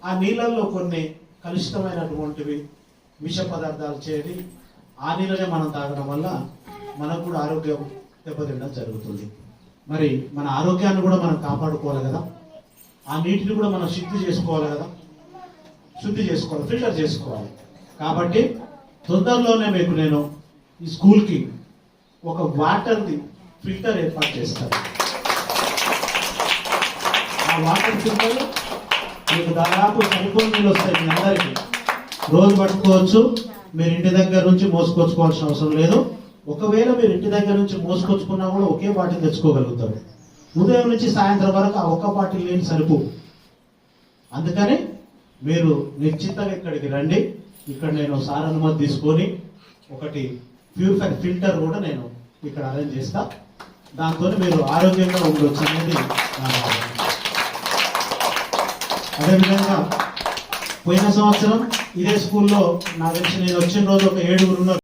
ఆ నీళ్ళల్లో కొన్ని కలుషితమైనటువంటివి విష పదార్థాలు చేరి ఆ నీళ్ళనే మనం తాగడం వల్ల మనకు కూడా ఆరోగ్యం దెబ్బతినడం జరుగుతుంది. మరి మన ఆరోగ్యాన్ని కూడా మనం కాపాడుకోవాలి కదా, ఆ నీటిని కూడా మనం శుద్ధి చేసుకోవాలి కదా, ఫిల్టర్ చేసుకోవాలి. కాబట్టి తొందరలోనే మీకు నేను ఈ స్కూల్కి ఒక వాటర్ది ఫిల్టర్ ఏర్పాటు చేస్తాను. ఆ వాటర్ ఫిల్టర్ మీకు దాదాపు సరిపోని నీళ్ళు వస్తాయి. మీ అందరికీ రోజు పట్టుకోవచ్చు. మీరు ఇంటి దగ్గర నుంచి మోసుకొచ్చుకోవాల్సిన అవసరం లేదు. ఒకవేళ మీరు ఇంటి దగ్గర నుంచి మోసుకొచ్చుకున్నా కూడా ఒకే బాటిల్ తెచ్చుకోగలుగుతారు. ఉదయం నుంచి సాయంత్రం వరకు ఆ ఒక్క బాటిల్ లేని సరిపో. అందుకని మీరు నిశ్చితంగా ఇక్కడికి రండి. ఇక్కడ నేను సార్ అనుమతి తీసుకొని ఒకటి ప్యూరిఫైర్ ఫిల్టర్ కూడా నేను ఇక్కడ అరేంజ్ చేస్తా. దాంతో మీరు ఆరోగ్యంగా ఉండొచ్చు అనేది నా భావన. అదేవిధంగా పోయిన సంవత్సరం ఇదే స్కూల్లో నాకు తెలిసి నేను వచ్చిన రోజు ఒక 7 ఉన్నారు.